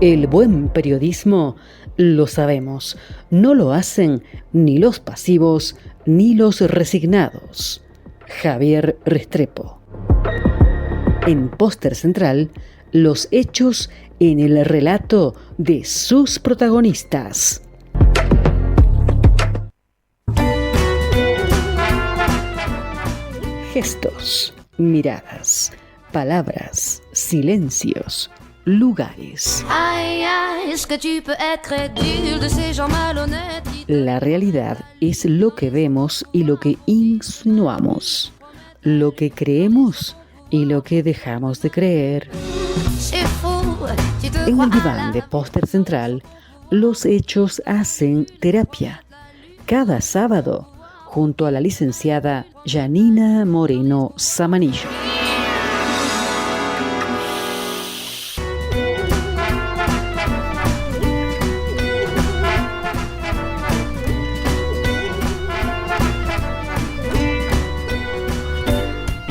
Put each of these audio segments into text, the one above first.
El buen periodismo, lo sabemos, no lo hacen ni los pasivos ni los resignados. Javier Restrepo. En Póster Central, los hechos en el relato de sus protagonistas. Gestos, miradas, palabras, silencios, lugares. La realidad es lo que vemos y lo que insinuamos, lo que creemos y lo que dejamos de creer. En el diván de Póster Central, los hechos hacen terapia. Cada sábado, junto a la licenciada Janina Moreno Samanillo.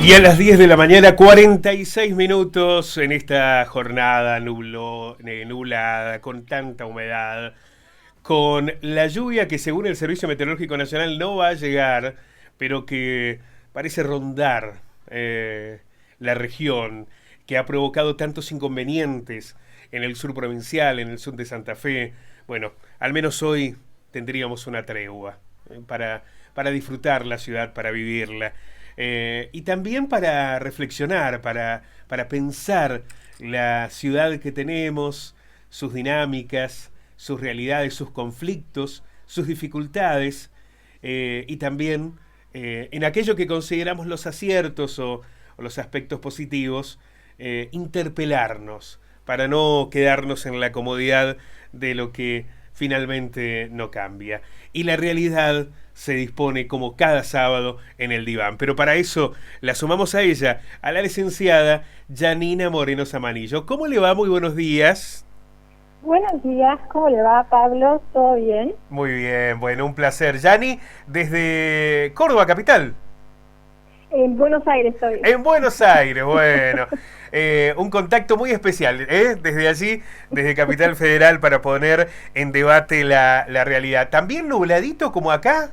Y a las 10 de la mañana, 46 minutos en esta jornada nublada, con tanta humedad, con la lluvia que según el Servicio Meteorológico Nacional no va a llegar, pero que parece rondar la región, que ha provocado tantos inconvenientes en el sur provincial, en el sur de Santa Fe. Bueno, al menos hoy tendríamos una tregua para disfrutar la ciudad, para vivirla. Y también para reflexionar, para pensar la ciudad que tenemos, sus dinámicas, sus realidades, sus conflictos, sus dificultades, y también en aquello que consideramos los aciertos o los aspectos positivos, interpelarnos para no quedarnos en la comodidad de lo que finalmente no cambia. Y la realidad se dispone como cada sábado en el diván. Pero para eso la sumamos a ella, a la licenciada Janina Moreno Samanillo. ¿Cómo le va? Muy buenos días. Buenos días, ¿cómo le va, Pablo? ¿Todo bien? Muy bien, bueno, un placer. Yani, desde Córdoba, capital. En Buenos Aires estoy. En Buenos Aires, bueno. Un contacto muy especial, desde allí, desde Capital Federal, para poner en debate la realidad. ¿También nubladito como acá?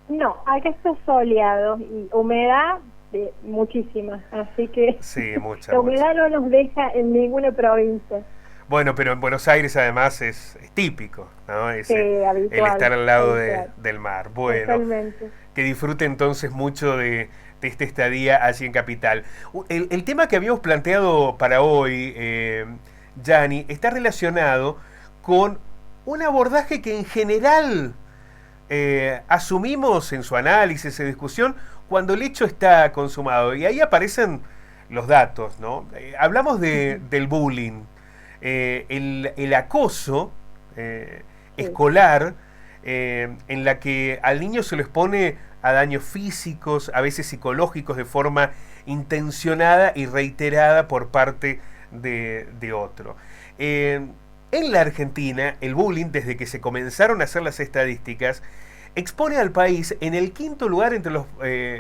No, acá está soleado y humedad muchísima, así que sí, mucha, la humedad no nos deja en ninguna provincia. Bueno, pero en Buenos Aires además es típico, ¿no? Sí, habitual, el estar al lado del mar. Bueno, totalmente. Que disfrute entonces mucho de esta estadía allí en Capital. El tema que habíamos planteado para hoy, Yani, está relacionado con un abordaje que en general asumimos en su análisis, en discusión, cuando el hecho está consumado. Y ahí aparecen los datos, ¿no? Hablamos del bullying, el acoso escolar, en la que al niño se lo expone a daños físicos, a veces psicológicos, de forma intencionada y reiterada por parte de otro. En la Argentina, el bullying, desde que se comenzaron a hacer las estadísticas, expone al país en el 5º lugar entre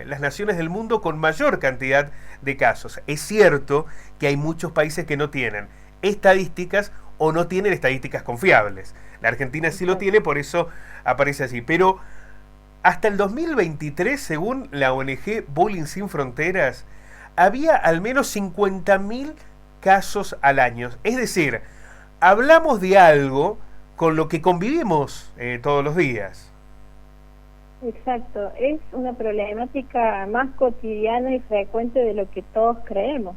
las naciones del mundo con mayor cantidad de casos. Es cierto que hay muchos países que no tienen estadísticas o no tienen estadísticas confiables. La Argentina sí lo tiene, por eso aparece así. Pero hasta el 2023, según la ONG Bullying Sin Fronteras, había al menos 50.000 casos al año. Es decir, hablamos de algo con lo que convivimos todos los días. Exacto, es una problemática más cotidiana y frecuente de lo que todos creemos.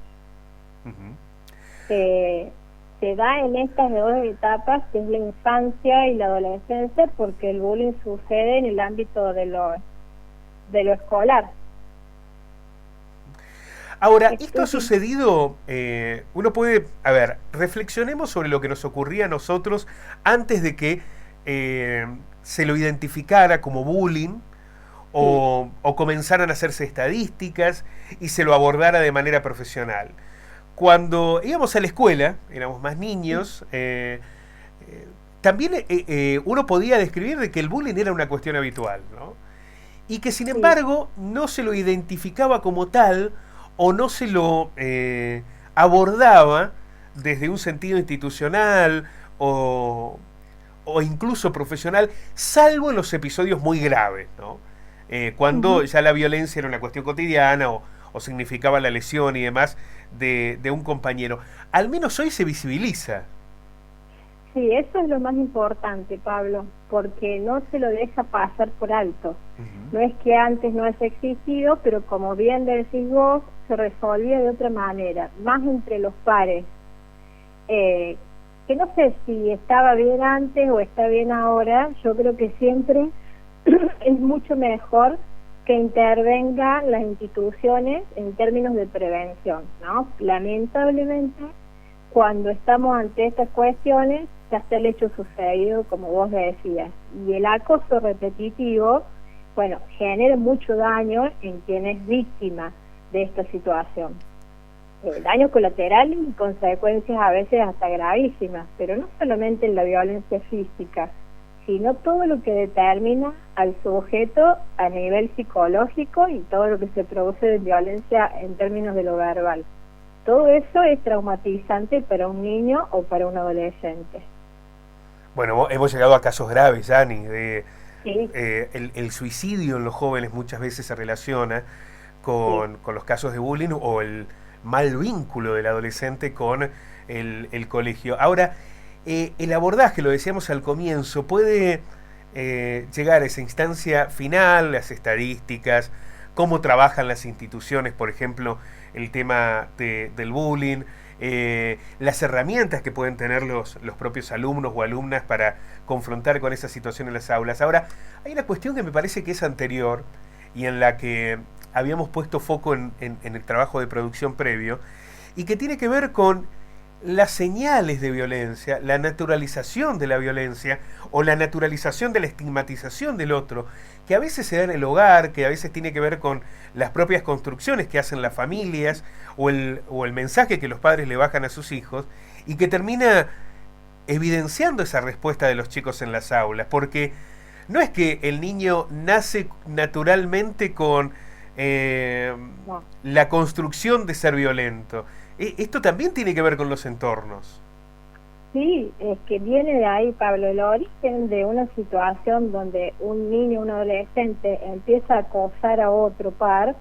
Se da en estas dos etapas, que es la infancia y la adolescencia, porque el bullying sucede en el ámbito de lo escolar. Ahora, esto ha sucedido, uno puede, reflexionemos sobre lo que nos ocurría a nosotros antes de que se lo identificara como bullying o comenzaran a hacerse estadísticas y se lo abordara de manera profesional. Cuando íbamos a la escuela, éramos más niños, también uno podía describir de que el bullying era una cuestión habitual, ¿no? Y que sin embargo no se lo identificaba como tal o no se lo abordaba desde un sentido institucional o incluso profesional, salvo en los episodios muy graves, ¿no? Cuando ya la violencia era una cuestión cotidiana o significaba la lesión y demás de un compañero. Al menos hoy se visibiliza. Sí, eso es lo más importante, Pablo, porque no se lo deja pasar por alto. No es que antes no haya existido, pero como bien decís vos, se resolvía de otra manera, más entre los pares. Que no sé si estaba bien antes o está bien ahora, yo creo que siempre es mucho mejor que intervengan las instituciones en términos de prevención, ¿no? Lamentablemente, cuando estamos ante estas cuestiones, ya está el hecho sucedido, como vos decías, y el acoso repetitivo, bueno, genera mucho daño en quien es víctima de esta situación. Daño colateral y consecuencias a veces hasta gravísimas, pero no solamente en la violencia física, sino todo lo que determina al sujeto a nivel psicológico y todo lo que se produce de violencia en términos de lo verbal. Todo eso es traumatizante para un niño o para un adolescente. Bueno, hemos llegado a casos graves, Ani, de Sí. El suicidio en los jóvenes muchas veces se relaciona con los casos de bullying o el mal vínculo del adolescente con el colegio. Ahora, el abordaje, lo decíamos al comienzo, puede llegar a esa instancia final, las estadísticas, cómo trabajan las instituciones, por ejemplo, el tema del bullying, las herramientas que pueden tener los propios alumnos o alumnas para confrontar con esa situación en las aulas. Ahora, hay una cuestión que me parece que es anterior y en la que habíamos puesto foco en el trabajo de producción previo y que tiene que ver con las señales de violencia, la naturalización de la violencia o la naturalización de la estigmatización del otro, que a veces se da en el hogar, que a veces tiene que ver con las propias construcciones que hacen las familias o el mensaje que los padres le bajan a sus hijos y que termina evidenciando esa respuesta de los chicos en las aulas, porque no es que el niño nace naturalmente con la construcción de ser violento. Esto también tiene que ver con los entornos. Sí, es que viene de ahí, Pablo, el origen de una situación donde un niño, un adolescente empieza a acosar a otro par.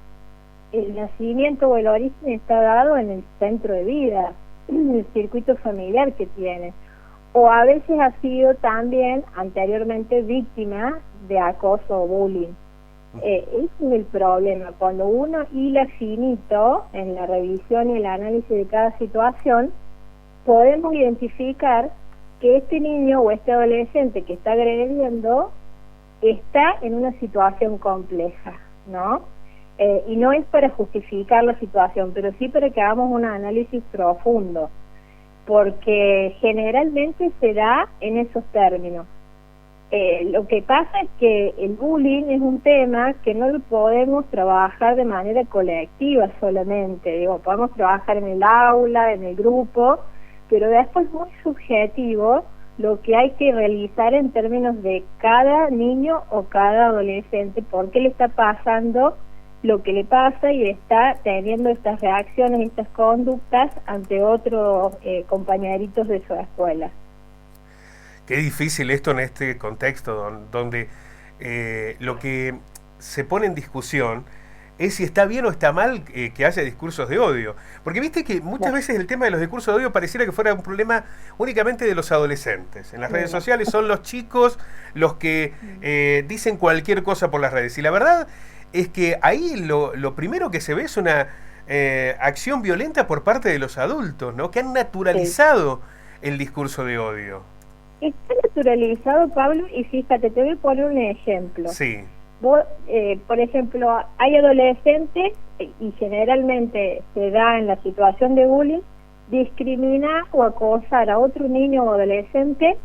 El nacimiento o el origen está dado en el centro de vida, en el circuito familiar que tiene, o a veces ha sido también anteriormente víctima de acoso o bullying. Ese es el problema, cuando uno hila finito en la revisión y el análisis de cada situación, podemos identificar que este niño o este adolescente que está agrediendo está en una situación compleja, ¿no? Y no es para justificar la situación, pero sí para que hagamos un análisis profundo, porque generalmente se da en esos términos. Lo que pasa es que el bullying es un tema que no lo podemos trabajar de manera colectiva solamente, digo, podemos trabajar en el aula, en el grupo, pero después es muy subjetivo lo que hay que realizar en términos de cada niño o cada adolescente, por qué le está pasando lo que le pasa y está teniendo estas reacciones, estas conductas ante otros compañeritos de su escuela. Qué difícil esto en este contexto donde lo que se pone en discusión es si está bien o está mal que haya discursos de odio. Porque viste que muchas veces el tema de los discursos de odio pareciera que fuera un problema únicamente de los adolescentes. En las redes sociales son los chicos los que dicen cualquier cosa por las redes. Y la verdad es que ahí lo primero que se ve es una acción violenta por parte de los adultos, ¿no? Que han naturalizado el discurso de odio. Está naturalizado, Pablo, y fíjate, te voy a poner un ejemplo. Sí. Vos, por ejemplo, hay adolescentes, y generalmente se da en la situación de bullying, discriminar o acosar a otro niño o adolescente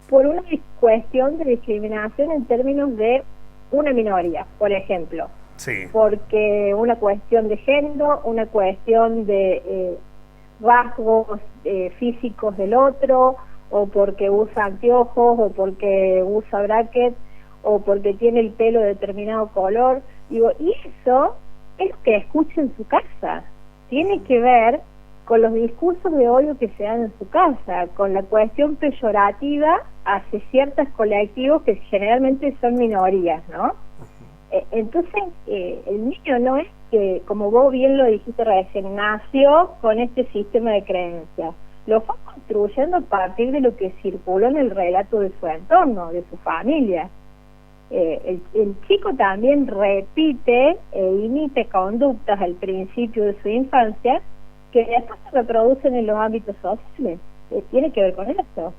por una cuestión de discriminación en términos de una minoría, por ejemplo. Sí. Porque una cuestión de género, una cuestión de rasgos físicos del otro, o porque usa anteojos, o porque usa brackets, o porque tiene el pelo de determinado color. Digo, y eso es lo que escucha en su casa. Tiene que ver con los discursos de odio que se dan en su casa, con la cuestión peyorativa hacia ciertos colectivos que generalmente son minorías, ¿no? Entonces, el niño no es que, como vos bien lo dijiste recién, nació con este sistema de creencias. Lo fue construyendo a partir de lo que circuló en el relato de su entorno, de su familia. El chico también repite e imita conductas al principio de su infancia que después se reproducen en los ámbitos sociales. Tiene que ver con eso.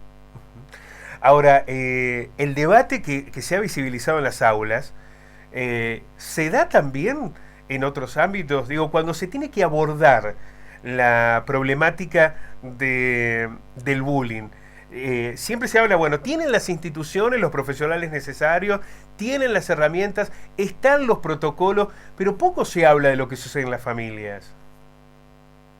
Ahora, el debate que se ha visibilizado en las aulas, ¿se da también en otros ámbitos? Digo, cuando se tiene que abordar la problemática del bullying, siempre se habla, bueno, ¿tienen las instituciones, los profesionales necesarios, tienen las herramientas, están los protocolos, pero poco se habla de lo que sucede en las familias?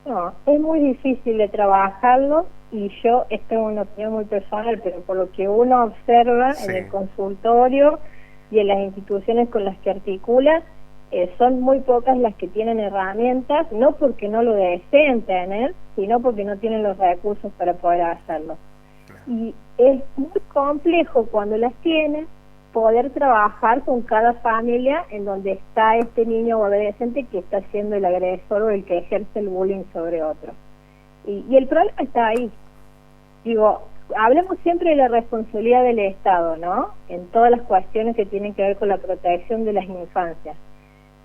No, es muy difícil de trabajarlo, y yo, esto es una opinión muy personal, pero por lo que uno observa en el consultorio y en las instituciones con las que articula, son muy pocas las que tienen herramientas, no porque no lo deseen tener, sino porque no tienen los recursos para poder hacerlo. Y es muy complejo cuando las tienen poder trabajar con cada familia en donde está este niño o adolescente que está siendo el agresor o el que ejerce el bullying sobre otro. Y el problema está ahí. Digo, hablamos siempre de la responsabilidad del Estado, ¿no? En todas las cuestiones que tienen que ver con la protección de las infancias.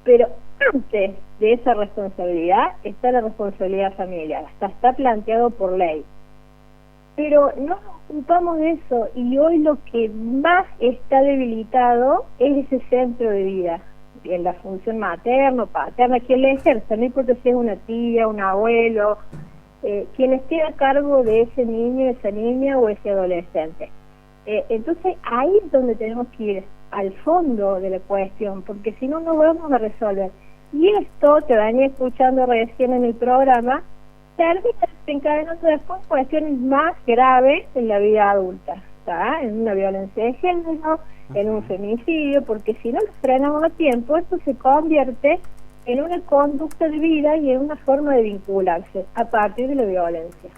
Pero antes de esa responsabilidad está la responsabilidad familiar. Hasta está planteado por ley. Pero no nos ocupamos de eso, y hoy lo que más está debilitado es ese centro de vida, en la función materno, paterna, quien le ejerce, no importa si es una tía, un abuelo, quien esté a cargo de ese niño, esa niña o ese adolescente. Entonces ahí es donde tenemos que ir al fondo de la cuestión, porque si no, no vamos a resolver. Y esto, te venía escuchando recién en el programa, termina desencadenando después cuestiones más graves en la vida adulta, ¿está? En una violencia de género, en un femicidio, porque si no lo frenamos a tiempo, esto se convierte en una conducta de vida y en una forma de vincularse a partir de la violencia.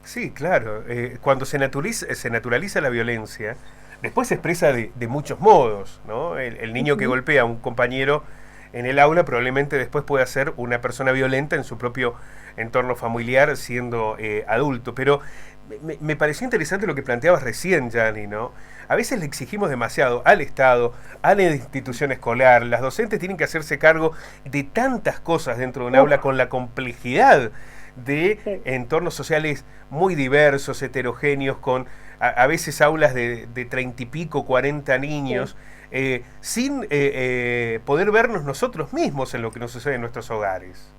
Sí, claro. Cuando se naturaliza la violencia, después se expresa de muchos modos, ¿no? El niño que golpea a un compañero en el aula probablemente después pueda ser una persona violenta en su propio entorno familiar siendo adulto. Pero me pareció interesante lo que planteabas recién, Yani, ¿no? A veces le exigimos demasiado al Estado, a la institución escolar. Las docentes tienen que hacerse cargo de tantas cosas dentro de un aula con la complejidad de entornos sociales muy diversos, heterogéneos, con a veces aulas de 30 y pico, 40 niños, sin poder vernos nosotros mismos en lo que nos sucede en nuestros hogares.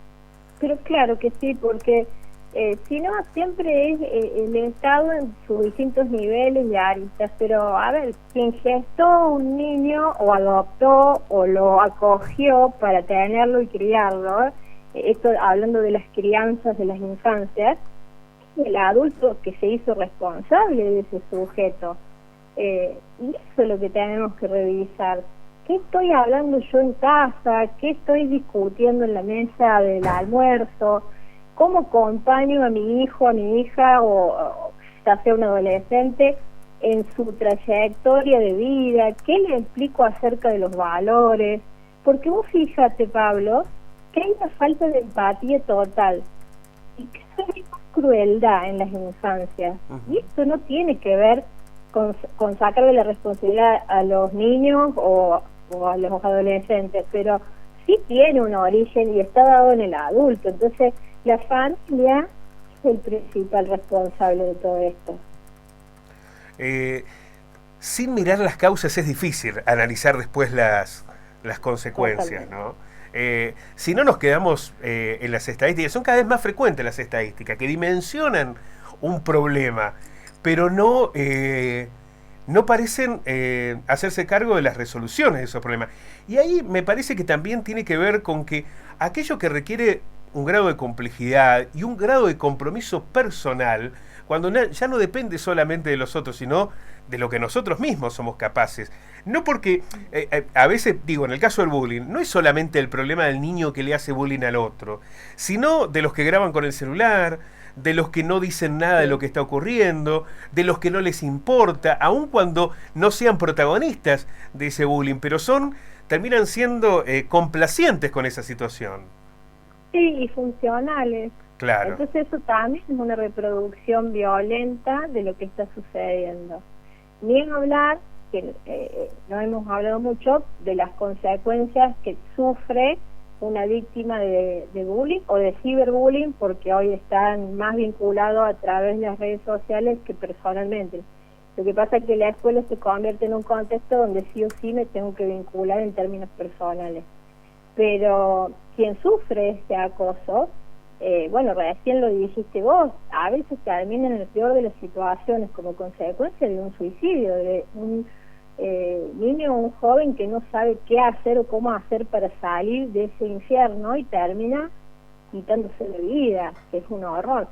Pero claro que sí, porque si no, siempre es el Estado en sus distintos niveles y aristas, pero a ver, quien gestó un niño o adoptó o lo acogió para tenerlo y criarlo, esto hablando de las crianzas de las infancias, el adulto que se hizo responsable de ese sujeto. Y eso es lo que tenemos que revisar. ¿Qué estoy hablando yo en casa? ¿Qué estoy discutiendo en la mesa del almuerzo? ¿Cómo acompaño a mi hijo, a mi hija, o ya sea un adolescente, en su trayectoria de vida? ¿Qué le explico acerca de los valores? Porque vos fíjate, Pablo, que hay una falta de empatía total y que hay crueldad en las infancias. Y esto no tiene que ver con sacarle la responsabilidad a los niños o a los adolescentes, pero sí tiene un origen y está dado en el adulto. Entonces la familia es el principal responsable de todo esto. Sin mirar las causas es difícil analizar después las consecuencias, ¿no? Si no nos quedamos en las estadísticas, son cada vez más frecuentes las estadísticas que dimensionan un problema, pero no parecen hacerse cargo de las resoluciones de esos problemas. Y ahí me parece que también tiene que ver con que aquello que requiere un grado de complejidad y un grado de compromiso personal cuando ya no depende solamente de los otros, sino de lo que nosotros mismos somos capaces. No porque, a veces digo, en el caso del bullying, no es solamente el problema del niño que le hace bullying al otro, sino de los que graban con el celular, de los que no dicen nada de lo que está ocurriendo, de los que no les importa, aun cuando no sean protagonistas de ese bullying, pero terminan siendo complacientes con esa situación. Sí, y funcionales. Claro. Entonces eso también es una reproducción violenta de lo que está sucediendo. Ni en hablar, que no hemos hablado mucho, de las consecuencias que sufre una víctima de bullying o de ciberbullying, porque hoy están más vinculados a través de las redes sociales que personalmente. Lo que pasa es que la escuela se convierte en un contexto donde sí o sí me tengo que vincular en términos personales. Pero quien sufre este acoso, bueno, recién lo dijiste vos, a veces termina en el peor de las situaciones como consecuencia de un suicidio, de un niño o un joven que no sabe qué hacer o cómo hacer para salir de ese infierno y termina quitándose la vida, que es un horror.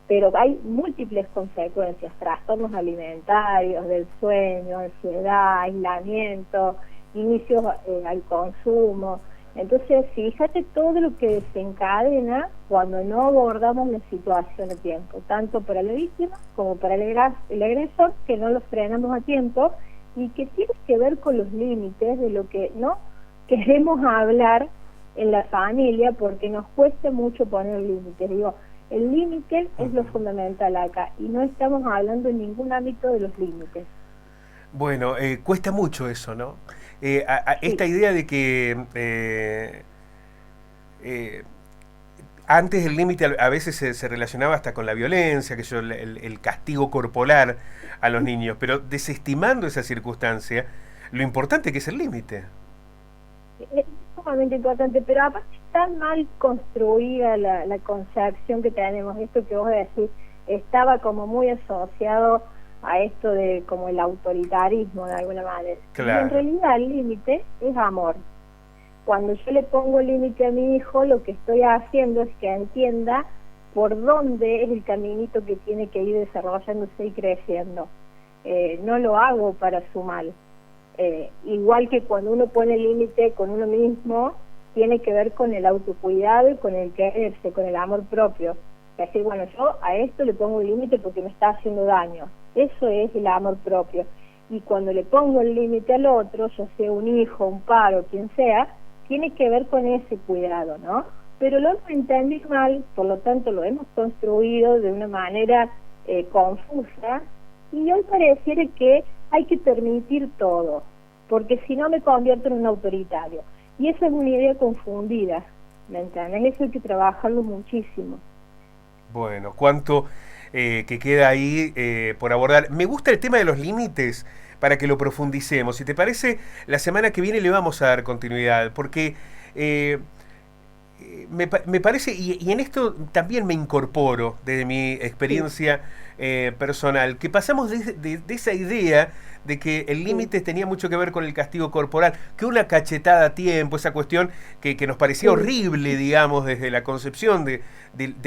Pero hay múltiples consecuencias, trastornos alimentarios, del sueño, ansiedad, aislamiento, inicios al consumo. Entonces, fíjate todo lo que desencadena cuando no abordamos la situación a tiempo, tanto para la víctima como para el agresor, que no lo frenamos a tiempo y que tiene que ver con los límites de lo que no queremos hablar en la familia porque nos cuesta mucho poner límites. Digo, el límite es lo fundamental acá y no estamos hablando en ningún ámbito de los límites. Bueno, cuesta mucho eso, ¿no? Esta idea de que antes el límite a veces se relacionaba hasta con la violencia, el castigo corporal a los niños, pero desestimando esa circunstancia, lo importante que es el límite. Es sumamente importante, pero aparte está mal construida la concepción que tenemos. Esto que vos decís estaba como muy asociado a esto de como el autoritarismo de alguna manera. Claro. Y en realidad el límite es amor. Cuando yo le pongo límite a mi hijo, lo que estoy haciendo es que entienda por dónde es el caminito que tiene que ir desarrollándose y creciendo. No lo hago para su mal. Igual que cuando uno pone límite con uno mismo, tiene que ver con el autocuidado y con el quererse, con el amor propio. Es decir, bueno, yo a esto le pongo un límite porque me está haciendo daño. Eso es el amor propio. Y cuando le pongo el límite al otro, ya sea un hijo, un par o quien sea, tiene que ver con ese cuidado, ¿no? Pero lo hemos entendido mal, por lo tanto lo hemos construido de una manera confusa, y hoy pareciera que hay que permitir todo, porque si no me convierto en un autoritario. Y esa es una idea confundida, ¿me entiendes? Eso hay que trabajarlo muchísimo. Bueno, cuánto que queda ahí por abordar. Me gusta el tema de los límites para que lo profundicemos. Si te parece, la semana que viene le vamos a dar continuidad, porque me parece, y en esto también me incorporo desde mi experiencia personal, que pasamos de esa idea de que el límite tenía mucho que ver con el castigo corporal, que una cachetada a tiempo, esa cuestión que nos parecía horrible, digamos, desde la concepción de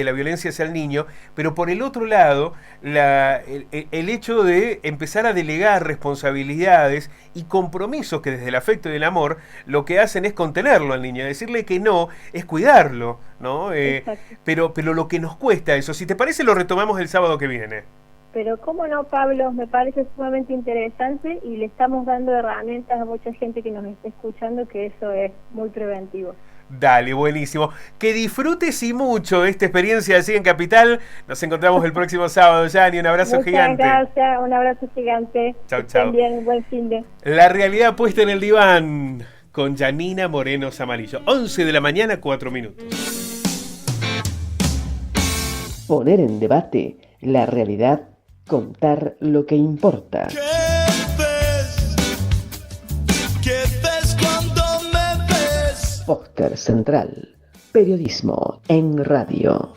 la violencia hacia el niño, pero por el otro lado, el hecho de empezar a delegar responsabilidades y compromisos que desde el afecto y el amor lo que hacen es contenerlo al niño, decirle que no, es cuidarlo, ¿no? Pero lo que nos cuesta eso, si te parece lo retomamos el sábado que viene. Pero cómo no, Pablo, me parece sumamente interesante y le estamos dando herramientas a mucha gente que nos está escuchando, que eso es muy preventivo. Dale, buenísimo. Que disfrutes y mucho esta experiencia así en Capital. Nos encontramos el próximo sábado, Yani. Un abrazo gigante. Muchas gracias, un abrazo gigante. Chau, chau. Bien, buen fin de. La realidad puesta en el diván con Yanina Moreno Samarillo. 11 de la mañana, 4 minutos. Poner en debate la realidad, contar lo que importa. ¿Qué ves cuando me ves? Póster Central. Periodismo en radio.